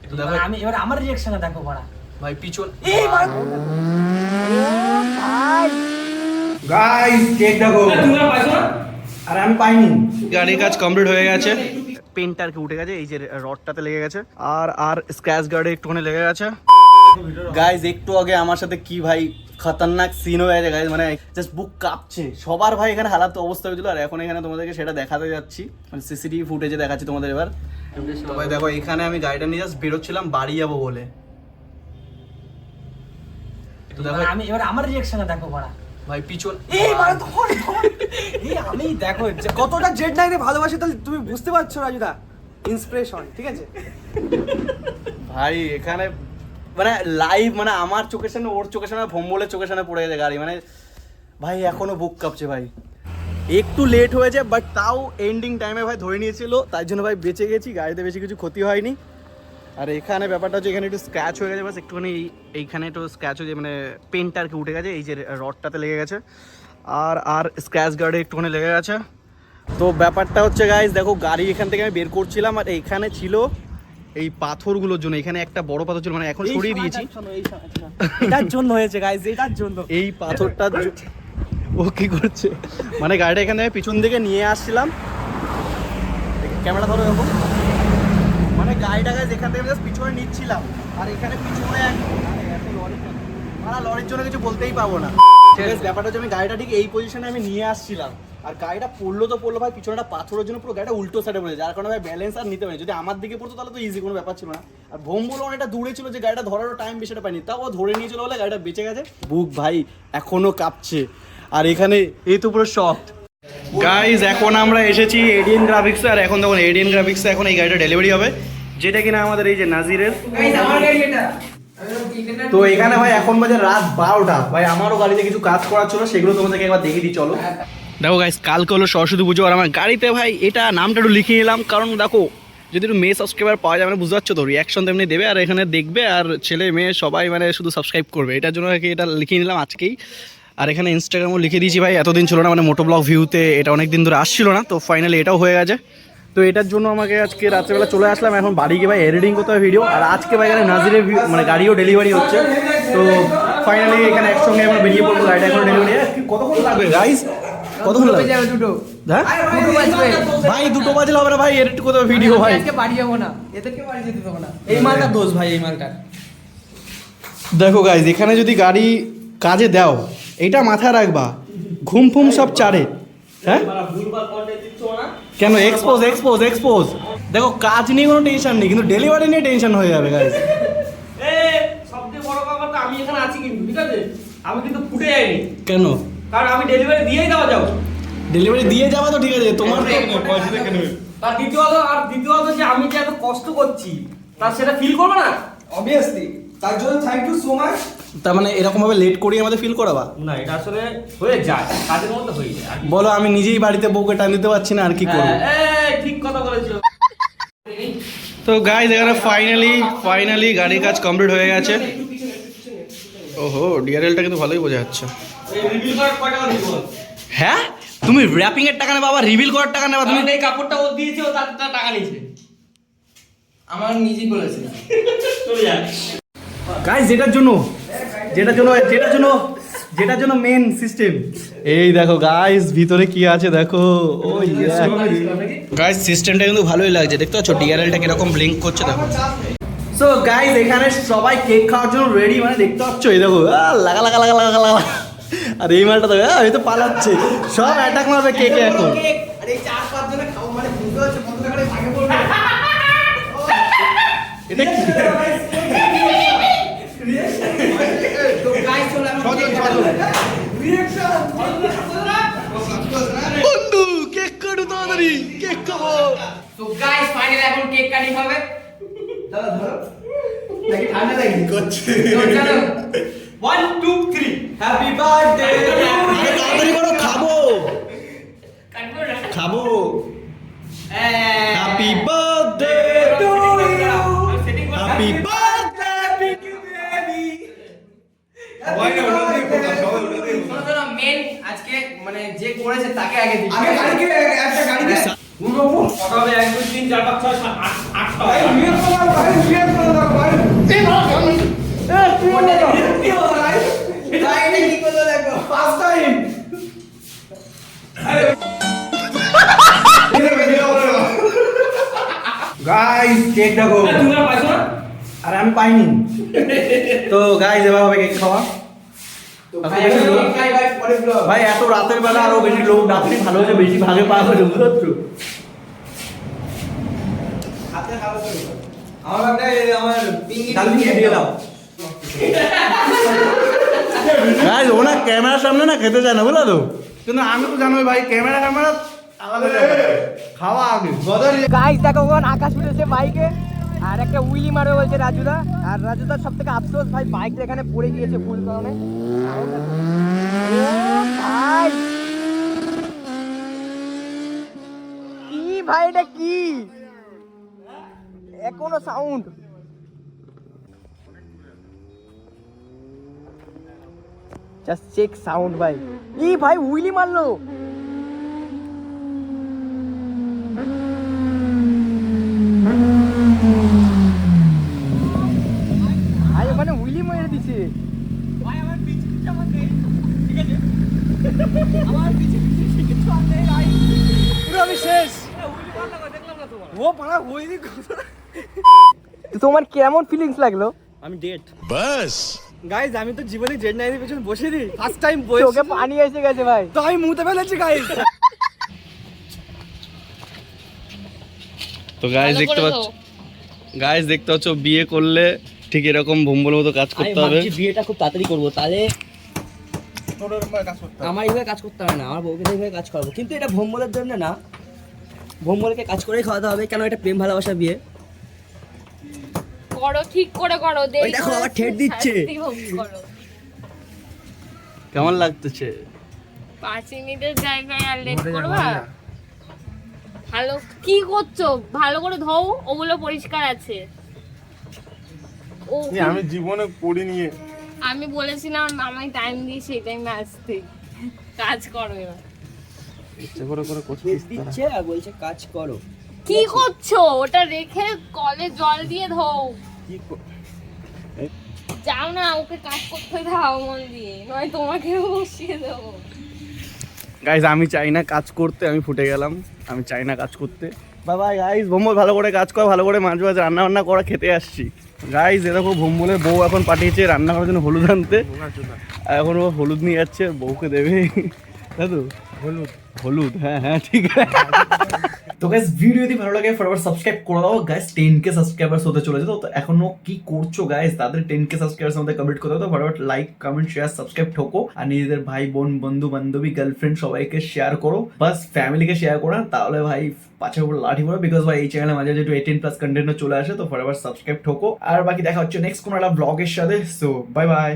তো দেখো আমি এবার আমার রিঅ্যাকশনটা দেখো বড়া ভাই পিছন এই ভাই গাইস কেক দেখো তোমরা পাইছো না আরে আমি পাইনি। গাড়ির কাজ কমপ্লিট হয়ে গেছে, পেন্ট আর কি উঠে গেছে, এই যে রডটাতে লেগে গেছে, আর স্ক্র্যাচ গার্ডে একটুখানি লেগে গেছে। গাইস একটু আগে আমার সাথে কি ভাই খতরনাক সিন হয়ে গেছে গাইস, মানে জাস্ট বুক কাঁপছে সবার ভাই, এখানে হালাত অবস্থা হয়েছিল। আর এখন এখানে তোমাদেরকে সেটা দেখাতে যাচ্ছি, মানে সিসিটিভি ফুটেজে দেখাচ্ছি তোমাদের। এবার তো ভাই দেখো এখানে আমি গাড়িটা নিয়ে জাস্ট বেরোচ্ছিলাম বাড়ি যাবো বলে। তো দেখো আমি এবার আমার রিঅ্যাকশনটা দেখো বড়া ভাই পিছন এই মানে তখন এই আমি দেখো যে কতটা জেড নাইনে ভালোবাসি তাহলে তুমি বুঝতে পারছো রাজুদা, ইন্সপিরেশন ঠিক আছে ভাই এখানে মানে লাইভ, মানে আমার চোখের সামনে ওর চোখের সামনে ভম্বলের চোখের সামনে পড়ে গেছে গাড়ি, মানে ভাই এখনো বুক কাঁপছে ভাই। একটু লেট হয়েছে বাট তাও এন্ডিং টাইমে ভাই ধরে নিয়েছিল, তাই জন্য ভাই বেঁচে গেছি, গাড়িতে বেশি কিছু ক্ষতি হয়নি। আর এখানে ব্যাপারটা হচ্ছে এখানে একটু স্ক্র্যাচ হয়ে গেছে, বাস একটুখানি এইখানে একটু স্ক্র্যাচ হয়ে মানে পেন্ট আর কি উঠে গেছে, এই যে রডটাতে লেগে গেছে, আর স্ক্র্যাচ গার্ডে একটুখানি লেগে গেছে। তো ব্যাপারটা হচ্ছে গাইজ দেখো গাড়ি এখান থেকে আমি বের করছিলাম, আর এইখানে ছিল এই পাথরগুলোর জন্য, এখানে একটা বড় পাথর ছিল, মানে এখন সরিয়ে দিয়েছি, এটার জন্য হয়েছে গাইস, এটার জন্য এই পাথরটা ও কি করছে, মানে গাড়িটা এখানে পিছন দিকে নিয়ে আসছিলাম, ক্যামেরা ধরো এরকম, মানে গাড়িটা গাইজ এখান থেকে জাস্ট পিছনে নিচ্ছিলাম, আর এখানে পিছনে লরির জন্য কিছু বলতেই পাবো না। ব্যাপারটা হচ্ছে আমি গাড়িটা ঠিক এই পজিশনে আমি নিয়ে আসছিলাম, আর গাড়িটা পড়লো তো পড়লো ভাই, পিছনেটা পাথরের জন্য পুরো গাড়িটা উল্টো সাইডে পড়েছে, যার কারণে ভাই ব্যালেন্স আর নিতে পারি, যদি আমার দিকে পড়তো তাহলে তো ইজি কোনো ব্যাপার ছিল না। আর ভোম্বল অনেকটা দূরে ছিল যে গাড়িটা ধরারও টাইম বেশিটা পাইনি, তাও ও ধরে নিয়েছিল বলে গাড়িটা বেঁচে গেছে। বুক ভাই এখনো কাঁপছে, আর এখানে এই তো পুরো শক। গাইজ এখন আমরা এসেছি এডিএন গ্রাফিক্সে, আর এখন দেখুন এডিএন গ্রাফিক্সে এখন এই গাড়িটা ডেলিভারি হবে, যেটা কিনা আমাদের এই যে নাজিরের। তো এখানে ভাই এখন বাজে রাত 12টা, ভাই আমারও গাড়িতে কিছু কাজ করার ছিল, সেগুলো তোমাদেরকে একবার দেখিয়ে দিই চলো। দেখো গাইস কালকে হলো সরস্বতী পুজো, আর আমার গাড়িতে ভাই এটা নামটা একটু লিখিয়ে নিলাম, কারণ দেখো যদি একটু মেয়ে সাবস্ক্রাইবার পাওয়া যায় মানে বুঝতে পারছো তো, রিয়াকশন তেমনি দেবে, আর এখানে দেখবে, আর ছেলে মেয়ে সবাই মানে শুধু সাবস্ক্রাইব করবে, এটার জন্য আর কি এটা লিখিয়ে নিলাম আজকেই। আর এখানে ইনস্টাগ্রামও লিখে দিয়েছি ভাই, এতদিন ছিল না, মানে মোটো ব্লগ ভিউতে এটা অনেক দিন ধরে আসছিল না, তো ফাইনালি এটাও হয়ে গেছে। তো এটার জন্য আমাকে আজকে রাত্রেবেলা চলে আসলাম, এখন বাড়ি গিয়ে ভাই এডিটিং করতে হবে ভিডিও, আর আজকে ভাই এখানে নাজিরের মানে গাড়িও ডেলিভারি হচ্ছে, তো ফাইনালি এখানে একসঙ্গে আমরা বেরিয়ে পড়বো, গাড়িটা এখন ডেলিভারি। কতক্ষণ লাগবে গাইস, কতক্ষণ লাগবে? দুটো হ্যাঁ ভাই 2টো বাজলে হবে না ভাই, এডিট করতে হবে ভিডিও ভাই। আজকে বাড়ি যাবো না, এদেরকে বাড়ি যেতে দেবো না, এই মালটা দোষ ভাই, এই মালটা। দেখো গাইজ এখানে যদি গাড়ি কাজে দাও এটা মাথায় রাখবা, ঘুম ফুম সব চারে। হ্যাঁ কেন এক্সপোজ এক্সপোজ এক্সপোজ, দেখো কাজ নিয়ে কোনো টেনশন নেই, কিন্তু ডেলিভারি নিয়ে টেনশন হয়ে যাবে গাইজ। সবচেয়ে বড় কথা আমি এখানে আছি কিন্তু, ঠিক আছে আমি কিন্তু ফুটে যাইনি, কেন? কারণ আমি ডেলিভারি দিয়েই দেওয়া যাবো। ডেলিভারি দিয়ে যাবা তো ঠিক আছে, তোমার পয়সা দেখে নেবে। তার দ্বিতীয়ত যে আমি যে এত কষ্ট করছি তার সেটা ফিল করবে না অবভিয়াসলি, তার জন্য থ্যাংক ইউ সো মাচ। তার মানে এরকম ভাবে লেট করিয়ে আমাদের ফিল করাবা না, এটা আসলে হয়ে যায়, কাজের মধ্যে হয়ে যায়। বলো, আমি নিজেই বাড়িতে বউকে টান দিতে পারছি না, আর কি করবো? ঠিক কথা বলেছো। তো গাইজ এখানে ফাইনালি গাড়ির কাজ কমপ্লিট হয়ে গেছে। ওহো ডিআরএলটা কিন্তু ভালোই বোঝা যাচ্ছে। রিভিল করার কয় টাকা দিব? হ্যাঁ তুমি র্যাপিং এর টাকা নেবা, আবার রিভিল করার টাকা নেবা? তুমি এই কাপড়টা ও দিয়েছে, ও তার টাকা নিয়েছে, আমার নিজেই বলেছে। চলে যায় গাইস যেটার জন্য মেন সিস্টেম এই দেখো গাইস, ভিতরে কি আছে দেখো। ও গাইস সিস্টেমটা কিন্তু ভালোই লাগছে, দেখতে পাচ্ছ ডিআরএলটা কিরকম ব্লিঙ্ক করছে দেখো। সো গাইস এখানে সবাই কেক খাওয়ার জন্য রেডি, মানে দেখতে পাচ্ছ এই দেখো লাগা লাগা লাগা লাগা লাগা, আর এই মালটা দেখো এই তো পালাচ্ছে, সব অ্যাটাক মারবে কেকে এখন। আরে 4-5 জনে খাও মানে বুঝতে হচ্ছে বন্ধুরা করে ভাগে পড়বে। এটা কি তো গাইস চলে আমরা রিঅ্যাকশন বন্ধু কেক কাটো তাড়াতাড়ি, কেক খাবো। তো গাইস ফাইনালি এখন কেক কাটিং হবে। দাদা ধরো নাকি ঠান্ডা লাগছে করছে তো চলো 1 2 3 হ্যাপি বার্থডে তাড়াতাড়ি করো, খাবো কাটবো না খাবো। Happy birthday to you, happy birthday Piki baby. শোনো মেন আজকে মানে যে করেছে তাকে আগে দিই। আগে গাড়িকে একটা গাড়িকে সকালে 1 2 3 4 5 6 7 8 8 রিঅ্যাকশন গাইস কেক দেখো তোমরা পাইছো না? আরে আমি পাইনি তো গাইস এবার হবে কেক খাওয়া ভাই এখন কেক খাই ভাই পরে ব্লগ। ভাই এত রাতের বেলা আরো বেশি লোক ডাকলে ভালো হয়েছে বেশি ভাগে পাওয়া যাবে বুঝছো হাতে খাবো তো। আমার একটা আমার পিঙ্গি ডাল দিয়ে দিয়ে দাও গাইস ওনা ক্যামেরার সামনে না খেতে চায় না বুঝলা তো কিন্তু আমি তো জানোই ভাই ক্যামেরা আলাদা ব্যাপার। খাওয়া আগে গাইস দেখো ওখানে আকাশ উঠেছে বাইকে আর একটা উইলি মারবে বলছে রাজুদা আর রাজুদার সব থেকে আফসোস ভাই বাইকটা এখানে পড়ে গিয়েছে ভুল কারণে ও ভাই কি ভাই এটা কি এখনো সাউন্ড জাস্ট চেক সাউন্ড ভাই ই ভাই উইলি মারলো ভাই ওখানে উইলি মেরে দিছে ভাই আমার পিছে পিছে আমাকে ঠিক আছে আমার পিছে পিছে কিছু আর নেই ভাই পুরো আমি শেষ উইলি মারলো দেখলাম না তোমার ও পাড়া উইলি তো তোমার কেমন ফিলিংস লাগলো আমি ডেট बस গাইস আমি তো জীবনে জেড নাইনের পেছনে বসে দিই ফার্স্ট টাইম বসে ওকে পানি এসে গেছে ভাই তো আমি মুতে ফেলেছি গাইস তো গাইস দেখতে পাচ্ছ গাইস দেখতে পাচ্ছ বিয়ে করলে ঠিক এরকম ভম্বলের মতো কাজ করতে হবে বিয়েটা খুব তাড়াতাড়ি করবো তাহলে আমার এইভাবে কাজ করতে হবে না আমার বউকে এইভাবে কাজ করবো কিন্তু এটা ভোম্বলের জন্য না ভোম্বলকে কাজ করেই খাওয়াতে হবে কেন এটা প্রেম ভালোবাসা বিয়ে করো ঠিক করে করো ওই দেখো আবার ঠেট দিচ্ছে। করো কেমন লাগতেছে 5 মিনিটের জায়গায় আর লেট করবা ভালো কি করছো ভালো করে ধোও ওগুলো পরিষ্কার আছে ও আমি জীবনে পড়িনি আমি বলেছিলাম আমায় টাইম দিয়ে সেই টাইমে আসতে কাজ করো এবার ঠেট দিচ্ছে আর বলছে কাজ করো কি করছো ওটা রেখে কলে জল দিয়ে ধোও যাও না ওকে কাজ করতে দাও মন দিয়ে নয় তোমাকে বসিয়ে দেবো গাইস আমি চাই না কাজ করতে আমি ফুটে গেলাম আমি চাই না কাজ করতে বাবা গাইস ভম্বল ভালো করে কাজ কর ভালো করে মাঝে মাঝে রান্না বান্না করা খেতে আসছি গাইস এ দেখো ভম্বলের বউ এখন পাঠিয়েছে রান্না করার জন্য হলুদ আনতে আর এখন ও হলুদ নিয়ে যাচ্ছে বউকে দেবে দাদু হলুদ হ্যাঁ হ্যাঁ ঠিক আছে তো গাইস ভিডিও যদি ভালো লাগে ফটাফট সাবস্ক্রাইব করে দাও গাইস 10k সাবস্ক্রাইবার্স হতে চলেছে তো এখনো কি করছো গাইস তাদের 10k সাবস্ক্রাইবার্স আমাদের কমপ্লিট করতে হবে তো ফটাফট লাইক কমেন্ট শেয়ার সাবস্ক্রাইব ঠোকো আর নিজেদের ভাই বোন বন্ধু বান্ধবী গার্লফ্রেন্ড সবাইকে শেয়ার করো বাস ফ্যামিলিকে শেয়ার করো না তাহলে ভাই পাঁচের উপর লাঠি পড়ো বিকজ ভাই এই চ্যানেলে মাঝে একটু 18+ কন্টেন্টও চলে আসে তো ফটাফট সাবস্ক্রাইব ঠোকো আর বাকি দেখা হচ্ছে নেক্সট কোনো একটা ব্লগের সাথে সো বাই বাই